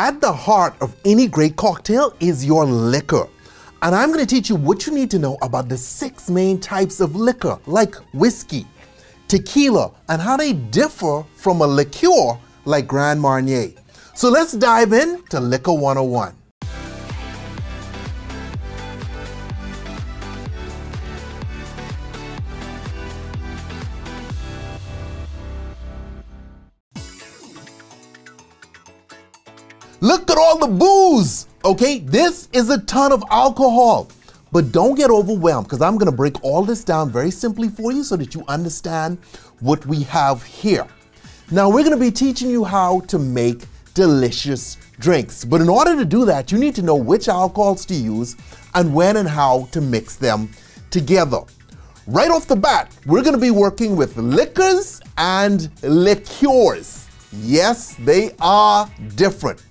At the heart of any great cocktail is your liquor. And I'm going to teach you what you need to know about the 6 main types of liquor, like whiskey, tequila, and how they differ from a liqueur like Grand Marnier. So let's dive in to Liquor 101. Look at all the booze, okay? This is a ton of alcohol, but don't get overwhelmed because I'm gonna break all this down very simply for you so that you understand what we have here. Now we're gonna be teaching you how to make delicious drinks, but in order to do that, you need to know which alcohols to use and when and how to mix them together. Right off the bat, we're gonna be working with liquors and liqueurs. Yes, they are different.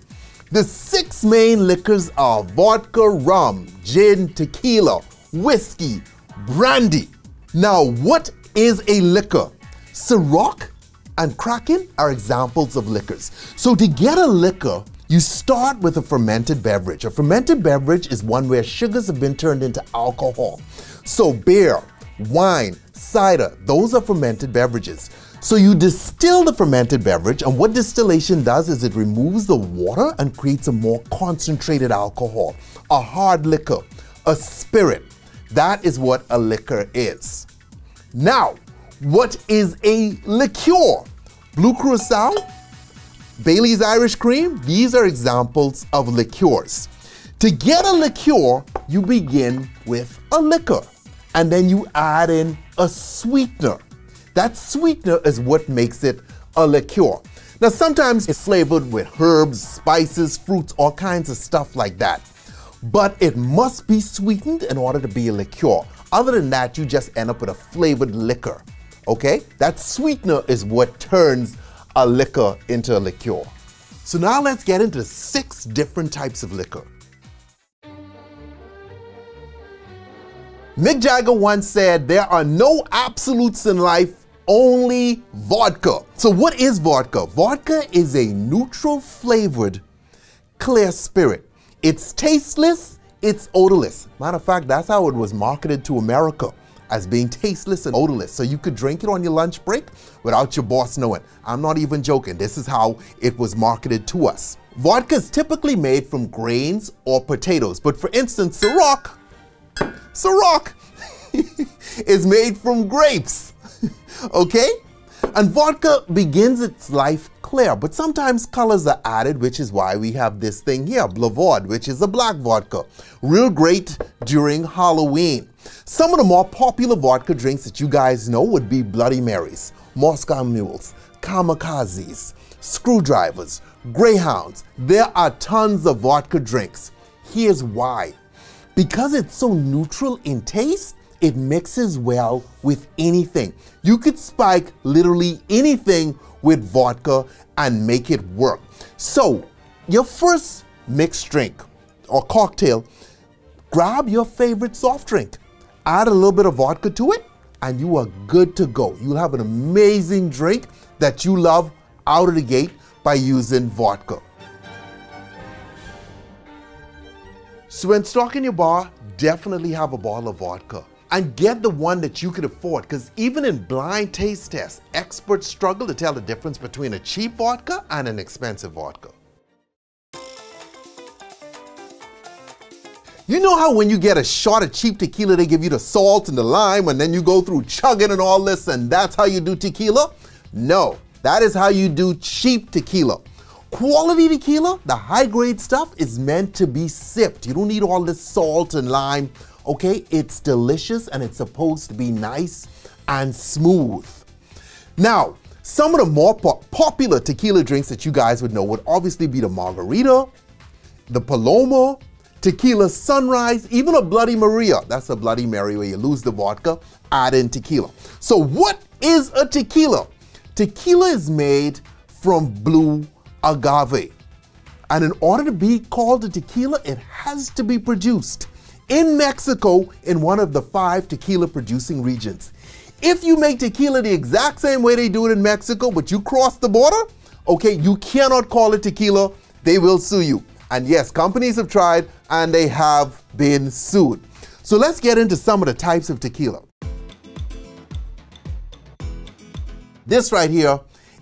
The 6 main liquors are vodka, rum, gin, tequila, whiskey, brandy. Now, what is a liquor? Ciroc and Kraken are examples of liquors. So to get a liquor, you start with a fermented beverage. A fermented beverage is one where sugars have been turned into alcohol. So beer, wine, cider, those are fermented beverages. So you distill the fermented beverage, and what distillation does is it removes the water and creates a more concentrated alcohol, a hard liquor, a spirit. That is what a liquor is. Now, what is a liqueur? Blue Curacao, Bailey's Irish Cream, these are examples of liqueurs. To get a liqueur, you begin with a liquor, and then you add in a sweetener. That sweetener is what makes it a liqueur. Now sometimes it's flavored with herbs, spices, fruits, all kinds of stuff like that. But it must be sweetened in order to be a liqueur. Other than that, you just end up with a flavored liquor, okay? That sweetener is what turns a liquor into a liqueur. So now let's get into 6 different types of liquor. Mick Jagger once said, there are no absolutes in life, only vodka. So what is vodka? Vodka is a neutral flavored clear spirit. It's tasteless, it's odorless. Matter of fact, that's how it was marketed to America, as being tasteless and odorless. So you could drink it on your lunch break without your boss knowing. I'm not even joking. This is how it was marketed to us. Vodka is typically made from grains or potatoes. But for instance, Ciroc is made from grapes, okay? And vodka begins its life clear, but sometimes colors are added, which is why we have this thing here, Blavod, which is a black vodka. Real great during Halloween. Some of the more popular vodka drinks that you guys know would be Bloody Marys, Moscow Mules, Kamikazes, Screwdrivers, Greyhounds. There are tons of vodka drinks. Here's why. Because it's so neutral in taste, it mixes well with anything. You could spike literally anything with vodka and make it work. So your first mixed drink or cocktail, grab your favorite soft drink, add a little bit of vodka to it, and you are good to go. You'll have an amazing drink that you love out of the gate by using vodka. So when stocking your bar, definitely have a bottle of vodka. And get the one that you can afford, because even in blind taste tests, experts struggle to tell the difference between a cheap vodka and an expensive vodka. You know how when you get a shot of cheap tequila, they give you the salt and the lime, and then you go through chugging and all this, and that's how you do tequila? No, that is how you do cheap tequila. Quality tequila, the high-grade stuff, is meant to be sipped. You don't need all this salt and lime. Okay, it's delicious and it's supposed to be nice and smooth. Now, some of the more popular tequila drinks that you guys would know would obviously be the margarita, the Paloma, tequila sunrise, even a Bloody Maria. That's a Bloody Mary where you lose the vodka, add in tequila. So what is a tequila? Tequila is made from blue agave. And in order to be called a tequila, it has to be produced in Mexico in one of the 5 tequila producing regions. If you make tequila the exact same way they do it in Mexico, but you cross the border, okay, you cannot call it tequila they will sue you. And yes, companies have tried and they have been sued. So let's get into some of the types of tequila. This right here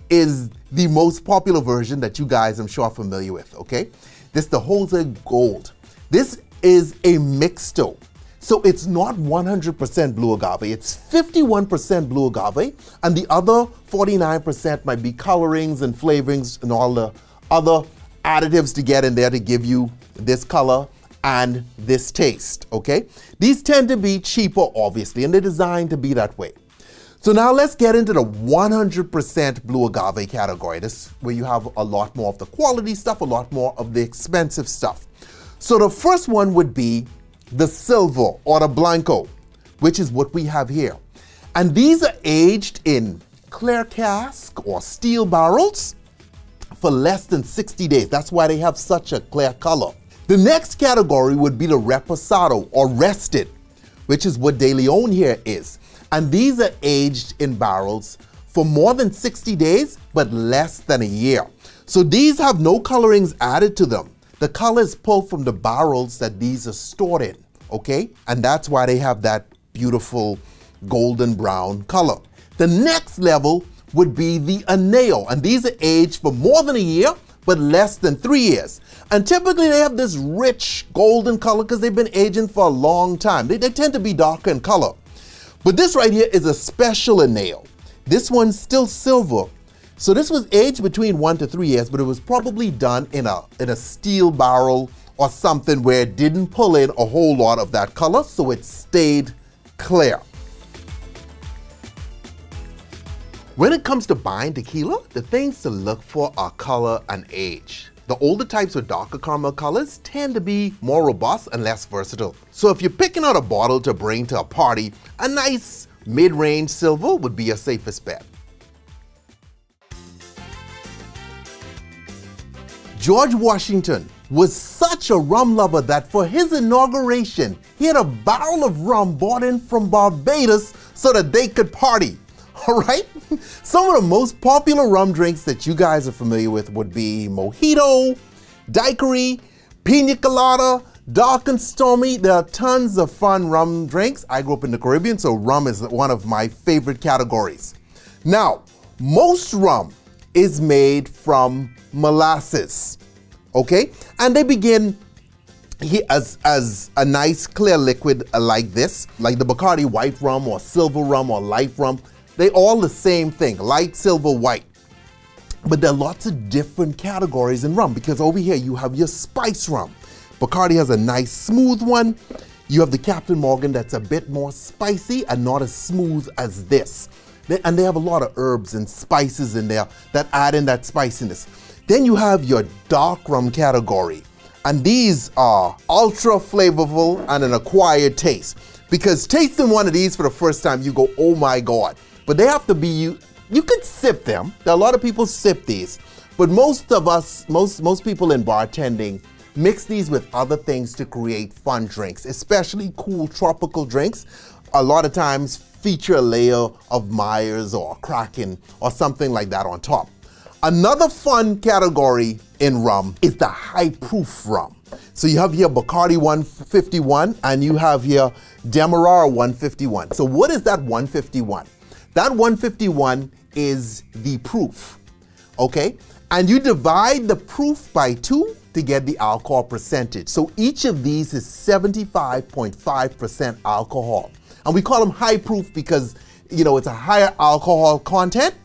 is the most popular version that you guys, I'm sure, are familiar with, okay? This is the Jose Gold. This is a mixto. So it's not 100% blue agave, it's 51% blue agave, and the other 49% might be colorings and flavorings and all the other additives to get in there to give you this color and this taste, okay? These tend to be cheaper, obviously, and they're designed to be that way. So now let's get into the 100% blue agave category. This is where you have a lot more of the quality stuff, a lot more of the expensive stuff. So the first one would be the silver or the blanco, which is what we have here. And these are aged in clear cask or steel barrels for less than 60 days. That's why they have such a clear color. The next category would be the reposado or rested, which is what De Leon here is. And these are aged in barrels for more than 60 days, but less than a year. So these have no colorings added to them. The color is pulled from the barrels that these are stored in, okay? And that's why they have that beautiful golden brown color. The next level would be the Añejo, and these are aged for more than a year, but less than 3 years. And typically they have this rich golden color because they've been aging for a long time. They tend to be darker in color. But this right here is a special Añejo. This one's still silver. So this was aged between 1 to 3 years, but it was probably done in a steel barrel or something where it didn't pull in a whole lot of that color, so it stayed clear. When it comes to buying tequila, the things to look for are color and age. The older types with darker caramel colors tend to be more robust and less versatile. So if you're picking out a bottle to bring to a party, a nice mid-range silver would be your safest bet. George Washington was such a rum lover that for his inauguration, he had a barrel of rum brought in from Barbados so that they could party. All right? Some of the most popular rum drinks that you guys are familiar with would be mojito, daiquiri, pina colada, dark and stormy. There are tons of fun rum drinks. I grew up in the Caribbean, so rum is one of my favorite categories. Now, most rum is made from molasses, okay? And they begin here as a nice clear liquid like this, like the Bacardi white rum or silver rum or light rum. They all the same thing, light, silver, white. But there are lots of different categories in rum because over here you have your spice rum. Bacardi has a nice smooth one. You have the Captain Morgan that's a bit more spicy and not as smooth as this. And they have a lot of herbs and spices in there that add in that spiciness. Then you have your dark rum category. And these are ultra flavorful and an acquired taste. Because tasting one of these for the first time, you go, oh my God. But they have to be, you could sip them. There are a lot of people sip these. But most of us, most people in bartending mix these with other things to create fun drinks, especially cool tropical drinks. A lot of times feature a layer of Myers or Kraken or something like that on top. Another fun category in rum is the high proof rum. So you have here Bacardi 151 and you have here Demerara 151. So what is that 151? That 151 is the proof, okay? And you divide the proof by 2 to get the alcohol percentage. So each of these is 75.5% alcohol. And we call them high proof because, you know, it's a higher alcohol content,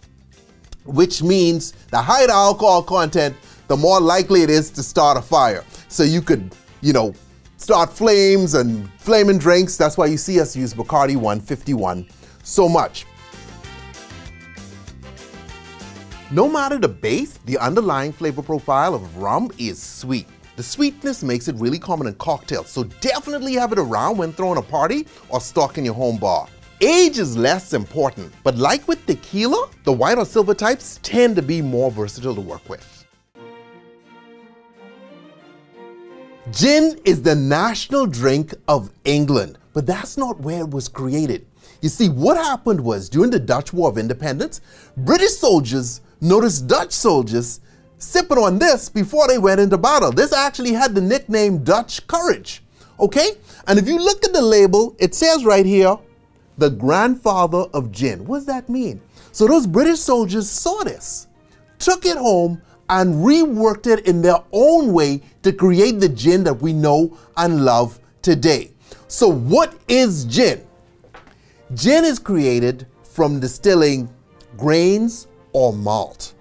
which means the higher the alcohol content, the more likely it is to start a fire. So you could, you know, start flames and flaming drinks. That's why you see us use Bacardi 151 so much. No matter the base, the underlying flavor profile of rum is sweet. The sweetness makes it really common in cocktails, so definitely have it around when throwing a party or stocking your home bar. Age is less important, but like with tequila, the white or silver types tend to be more versatile to work with. Gin is the national drink of England, but that's not where it was created. You see, what happened was during the Dutch War of Independence, British soldiers noticed Dutch soldiers sipping on this before they went into battle. This actually had the nickname Dutch Courage, okay? And if you look at the label, it says right here, the grandfather of gin. What does that mean? So those British soldiers saw this, took it home, and reworked it in their own way to create the gin that we know and love today. So what is gin? Gin is created from distilling grains or malt.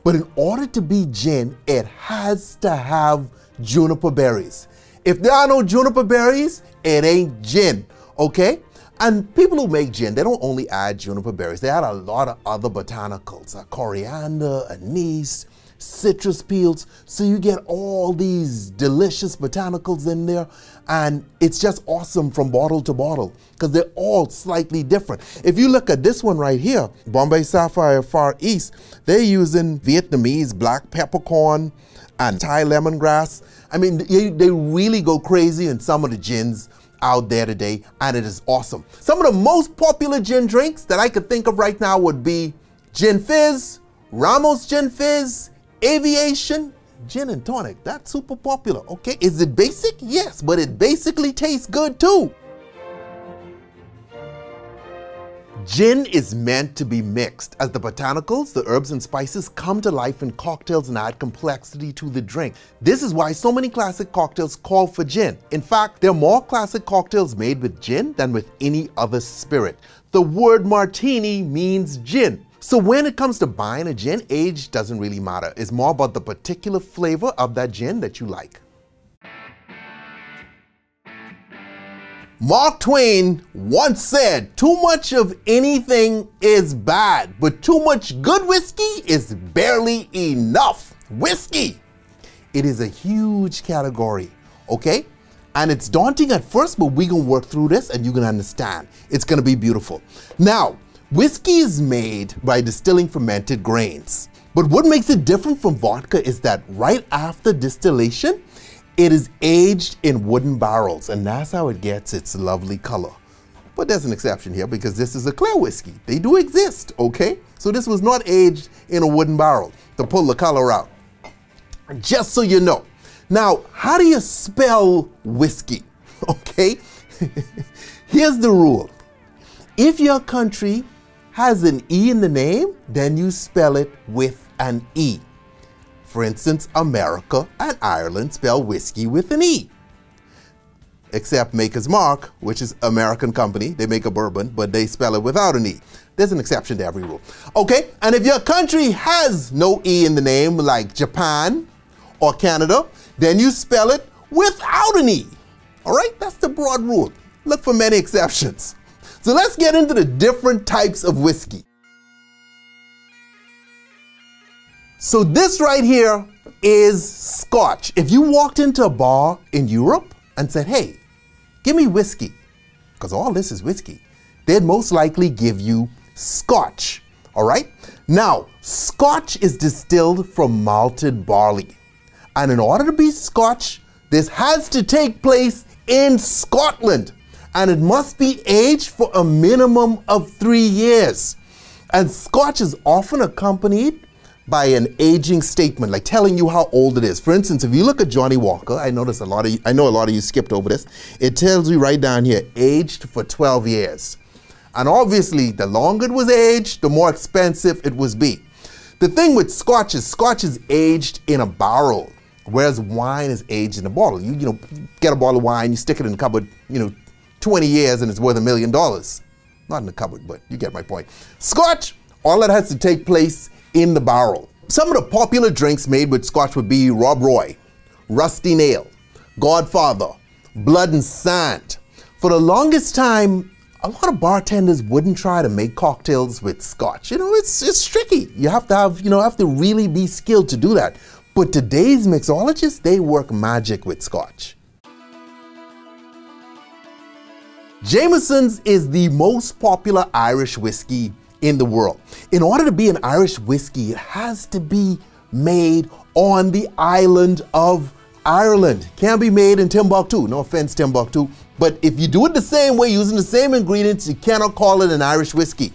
But in order to be gin, it has to have juniper berries. If there are no juniper berries, it ain't gin, okay? And people who make gin, they don't only add juniper berries. They add a lot of other botanicals, coriander, anise, citrus peels. So you get all these delicious botanicals in there. And it's just awesome from bottle to bottle because they're all slightly different. If you look at this one right here, Bombay Sapphire Far East, they're using Vietnamese black peppercorn and Thai lemongrass. I mean, they really go crazy in some of the gins out there today, and it is awesome. Some of the most popular gin drinks that I could think of right now would be Gin Fizz, Ramos Gin Fizz, Aviation, gin and tonic. That's super popular, okay? Is it basic? Yes, but it basically tastes good too. Gin is meant to be mixed as the botanicals, the herbs and spices come to life in cocktails and add complexity to the drink. This is why so many classic cocktails call for gin. In fact, there are more classic cocktails made with gin than with any other spirit. The word martini means gin. So when it comes to buying a gin, age doesn't really matter. It's more about the particular flavor of that gin that you like. Mark Twain once said, too much of anything is bad, but too much good whiskey is barely enough. Whiskey, it is a huge category, okay? And it's daunting at first, but we're gonna work through this and you're gonna understand. It's gonna be beautiful. Now, whiskey is made by distilling fermented grains. But what makes it different from vodka is that right after distillation, it is aged in wooden barrels, and that's how it gets its lovely color. But there's an exception here because this is a clear whiskey. They do exist, okay? So this was not aged in a wooden barrel to pull the color out. Just so you know. Now, how do you spell whiskey? Okay? Here's the rule. If your country has an E in the name, then you spell it with an E. For instance, America and Ireland spell whiskey with an E. Except Maker's Mark, which is American company, they make a bourbon, but they spell it without an E. There's an exception to every rule. Okay, and if your country has no E in the name, like Japan or Canada, then you spell it without an E. All right, that's the broad rule. Look for many exceptions. So let's get into the different types of whiskey. So this right here is Scotch. If you walked into a bar in Europe and said, hey, give me whiskey, because all this is whiskey, they'd most likely give you Scotch, all right? Now, Scotch is distilled from malted barley. And in order to be Scotch, this has to take place in Scotland. And it must be aged for a minimum of 3 years. And Scotch is often accompanied by an aging statement, like telling you how old it is. For instance, if you look at Johnny Walker, I know a lot of you skipped over this. It tells you right down here, aged for 12 years. And obviously, the longer it was aged, the more expensive it would be. The thing with Scotch is aged in a barrel, whereas wine is aged in a bottle. You get a bottle of wine, you stick it in the cupboard, 20 years and it's worth $1 million. Not in the cupboard, but you get my point. Scotch, all that has to take place in the barrel. Some of the popular drinks made with Scotch would be Rob Roy, Rusty Nail, Godfather, Blood and Sand. For the longest time, a lot of bartenders wouldn't try to make cocktails with Scotch. It's tricky. You have to really be skilled to do that. But today's mixologists, they work magic with Scotch. Jameson's is the most popular Irish whiskey in the world. In order to be an Irish whiskey, it has to be made on the island of Ireland. Can't be made in Timbuktu. No offense, Timbuktu. But if you do it the same way, using the same ingredients, you cannot call it an Irish whiskey.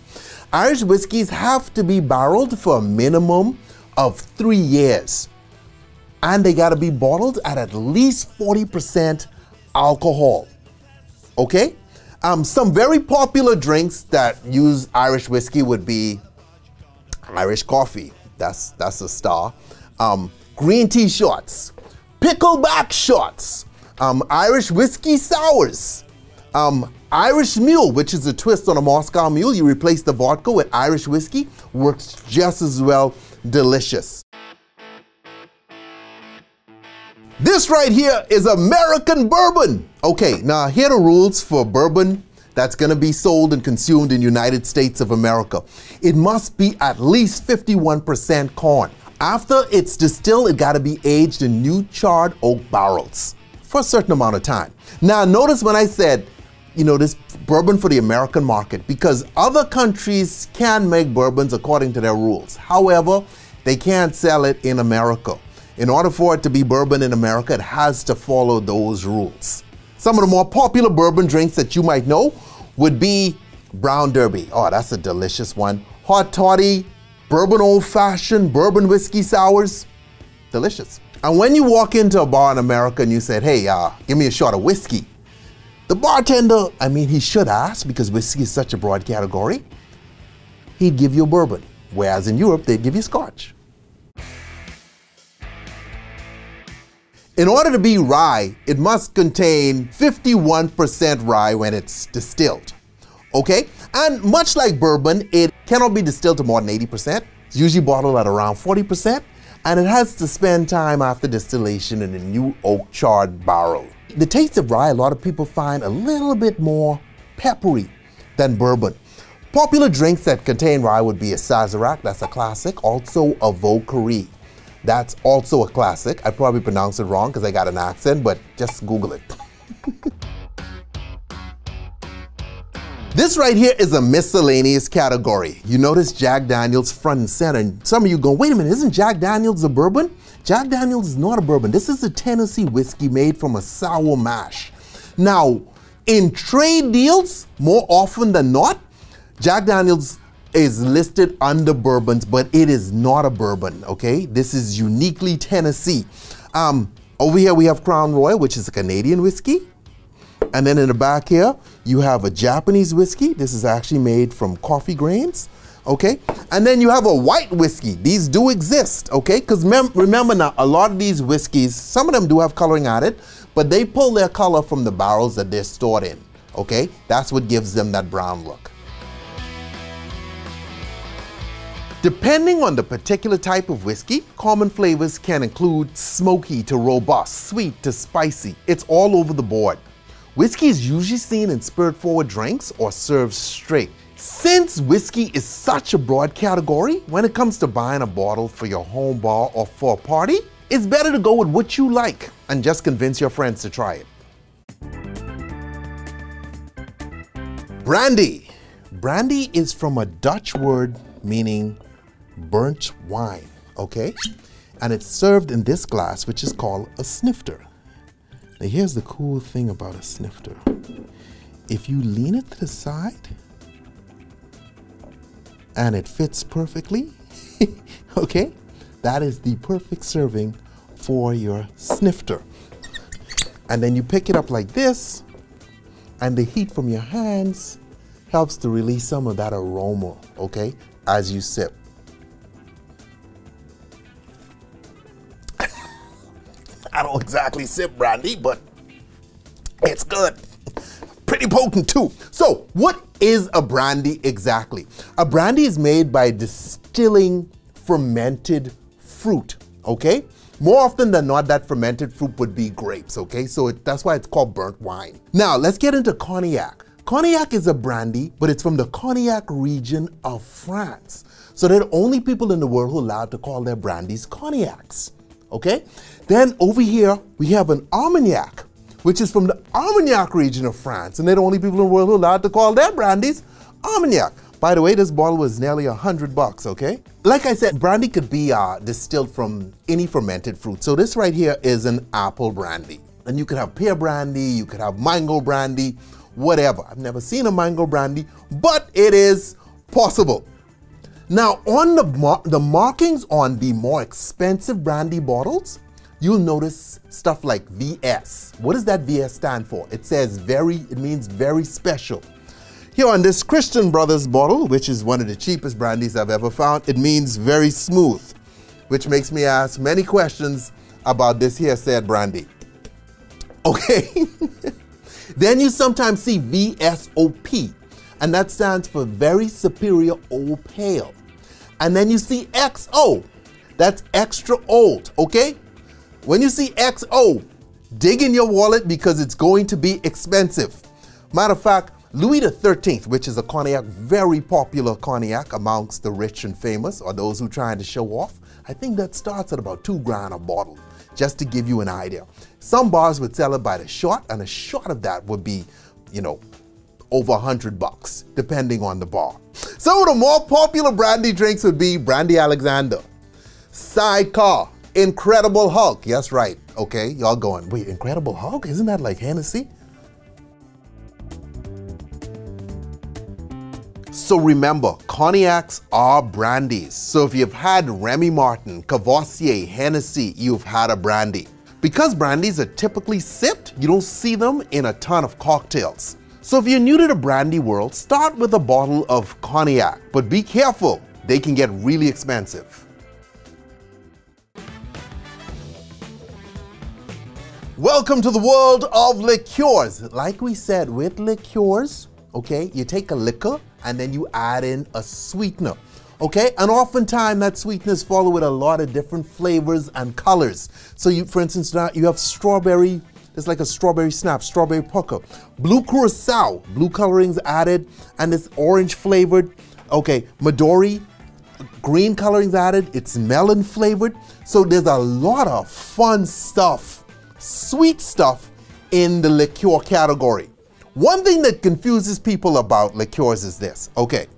Irish whiskeys have to be barreled for a minimum of 3 years. And they gotta be bottled at least 40% alcohol, okay? Some very popular drinks that use Irish whiskey would be Irish coffee, that's a star. Green tea shots, pickleback shots, Irish whiskey sours, Irish mule, which is a twist on a Moscow mule. You replace the vodka with Irish whiskey, works just as well, delicious. This right here is American bourbon. Okay, now here are the rules for bourbon that's gonna be sold and consumed in the United States of America. It must be at least 51% corn. After it's distilled, it gotta be aged in new charred oak barrels for a certain amount of time. Now notice when I said, you know, this bourbon for the American market, because other countries can make bourbons according to their rules. However, they can't sell it in America. In order for it to be bourbon in America, it has to follow those rules. Some of the more popular bourbon drinks that you might know would be Brown Derby. Oh, that's a delicious one. Hot toddy, bourbon old fashioned, bourbon whiskey sours, delicious. And when you walk into a bar in America and you said, hey, give me a shot of whiskey, the bartender, I mean, he should ask, because whiskey is such a broad category, he'd give you a bourbon. Whereas in Europe, they'd give you scotch. In order to be rye, it must contain 51% rye when it's distilled, okay? And much like bourbon, it cannot be distilled to more than 80%. It's usually bottled at around 40%, and it has to spend time after distillation in a new oak charred barrel. The taste of rye, a lot of people find a little bit more peppery than bourbon. Popular drinks that contain rye would be a Sazerac, that's a classic, also a VODKA. That's also a classic. I probably pronounced it wrong because I got an accent, but just Google it. This right here is a miscellaneous category. You notice Jack Daniel's front and center, and some of you go, wait a minute, isn't Jack Daniel's a bourbon? Jack Daniel's is not a bourbon. This is a Tennessee whiskey made from a sour mash. Now, in trade deals, more often than not, Jack Daniel's is listed under bourbons, but it is not a bourbon, okay? This is uniquely Tennessee. Over here we have Crown Royal, which is a Canadian whiskey. And then in the back here, you have a Japanese whiskey. This is actually made from coffee grains, okay? And then you have a white whiskey. These do exist, okay? Because remember now, a lot of these whiskeys, some of them do have coloring added, but they pull their color from the barrels that they're stored in, okay? That's what gives them that brown look. Depending on the particular type of whiskey, common flavors can include smoky to robust, sweet to spicy. It's all over the board. Whiskey is usually seen in spirit-forward drinks or served straight. Since whiskey is such a broad category, when it comes to buying a bottle for your home bar or for a party, it's better to go with what you like and just convince your friends to try it. Brandy. Brandy is from a Dutch word meaning burnt wine, okay? And it's served in this glass, which is called a snifter. Now here's the cool thing about a snifter. If you lean it to the side and it fits perfectly, okay? That is the perfect serving for your snifter. And then you pick it up like this, and the heat from your hands helps to release some of that aroma, okay, as you sip. I don't exactly sip brandy, but it's good. Pretty potent too. So what is a brandy exactly? A brandy is made by distilling fermented fruit, okay? More often than not, that fermented fruit would be grapes, okay? So that's why it's called burnt wine. Now let's get into cognac. Cognac is a brandy, but it's from the Cognac region of France. So they're the only people in the world who are allowed to call their brandies cognacs, okay? Then over here, we have an Armagnac, which is from the Armagnac region of France. And they're the only people in the world who are allowed to call their brandies Armagnac. By the way, this bottle was nearly $100, okay? Like I said, brandy could be distilled from any fermented fruit. So this right here is an apple brandy. And you could have pear brandy, you could have mango brandy, whatever. I've never seen a mango brandy, but it is possible. Now, on the markings on the more expensive brandy bottles, you'll notice stuff like VS. What does that VS stand for? It says it means very special. Here on this Christian Brothers bottle, which is one of the cheapest brandies I've ever found, it means very smooth, which makes me ask many questions about this here said brandy. Okay. Then you sometimes see VSOP, and that stands for very superior old pale. And then you see XO, that's extra old, okay? When you see XO, dig in your wallet because it's going to be expensive. Matter of fact, Louis XIII, which is a cognac, very popular cognac amongst the rich and famous, or those who are trying to show off, I think that starts at about $2 grand a bottle, just to give you an idea. Some bars would sell it by the shot, and a shot of that would be, you know, over $100, depending on the bar. Some of the more popular brandy drinks would be Brandy Alexander, Sidecar, Incredible Hulk. Yes, right. Okay, y'all going, wait, Incredible Hulk? Isn't that like Hennessy? So remember, cognacs are brandies. So if you've had Remy Martin, Cavassier, Hennessy, you've had a brandy. Because brandies are typically sipped, you don't see them in a ton of cocktails. So if you're new to the brandy world, start with a bottle of cognac, but be careful, they can get really expensive. Welcome to the world of liqueurs. Like we said, with liqueurs, okay, you take a liquor and then you add in a sweetener, okay? And oftentimes that sweetener is followed with a lot of different flavors and colors. So you, for instance, now you have strawberry. It's like a strawberry snap, strawberry pucker. Blue curacao, blue colorings added, and it's orange flavored. Okay, Midori, green colorings added, it's melon flavored. So there's a lot of fun stuff, sweet stuff in the liqueur category. One thing that confuses people about liqueurs is this, okay.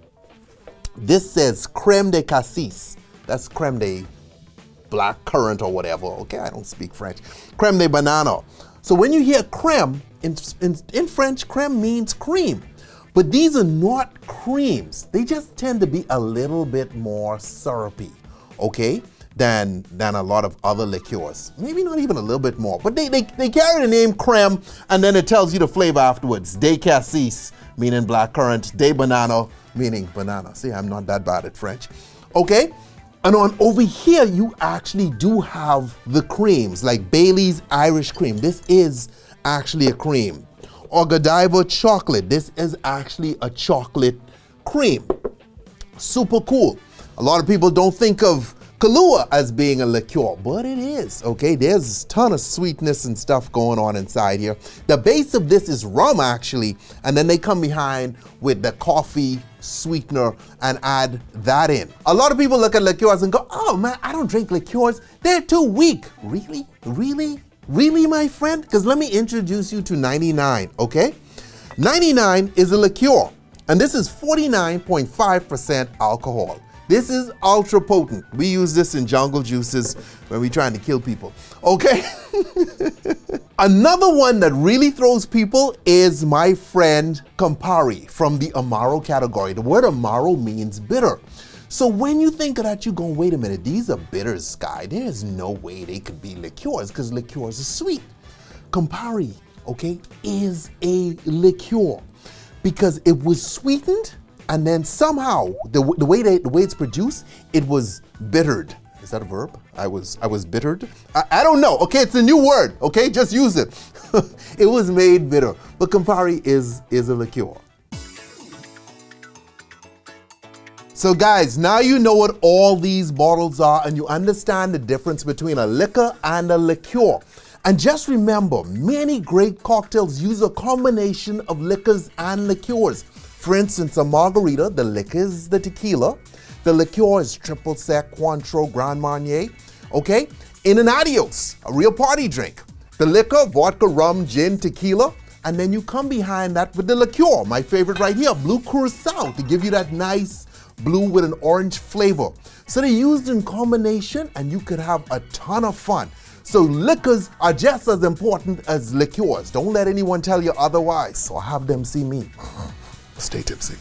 This says crème de cassis, that's crème de black currant or whatever, okay, I don't speak French. Crème de banana. So when you hear crème, in French, crème means cream. But these are not creams. They just tend to be a little bit more syrupy, okay, than a lot of other liqueurs. Maybe not even a little bit more, but they carry the name crème, and then it tells you the flavor afterwards. De cassis, meaning black currant. De banana, meaning banana. See, I'm not that bad at French, okay? And over here, you actually do have the creams, like Bailey's Irish Cream. This is actually a cream. Or Godiva Chocolate. This is actually a chocolate cream. Super cool. A lot of people don't think of Kahlua as being a liqueur, but it is, okay? There's a ton of sweetness and stuff going on inside here. The base of this is rum, actually, and then they come behind with the coffee sweetener and add that in. A lot of people look at liqueurs and go, oh man, I don't drink liqueurs. They're too weak. Really? Really? Really, my friend? Because let me introduce you to 99, okay? 99 is a liqueur, and this is 49.5% alcohol. This is ultra potent. We use this in jungle juices when we're trying to kill people, okay? Another one that really throws people is my friend Campari from the Amaro category. The word Amaro means bitter. So when you think of that, you're going, wait a minute, these are bitters, Sky. There's no way they could be liqueurs because liqueurs are sweet. Campari, okay, is a liqueur because it was sweetened, and then somehow, the way it's produced, it was bittered. Is that a verb? I was bittered? I don't know, okay? It's a new word, okay? Just use it. It was made bitter. But Campari is a liqueur. So guys, now you know what all these bottles are and you understand the difference between a liquor and a liqueur. And just remember, many great cocktails use a combination of liquors and liqueurs. For instance, a margarita, the liquor is the tequila. The liqueur is triple sec, Cointreau, Grand Marnier, okay? In an adios, a real party drink. The liquor, vodka, rum, gin, tequila, and then you come behind that with the liqueur, my favorite right here, blue curacao, to give you that nice blue with an orange flavor. So they're used in combination and you could have a ton of fun. So liquors are just as important as liqueurs. Don't let anyone tell you otherwise, or have them see me. Stay tipsy.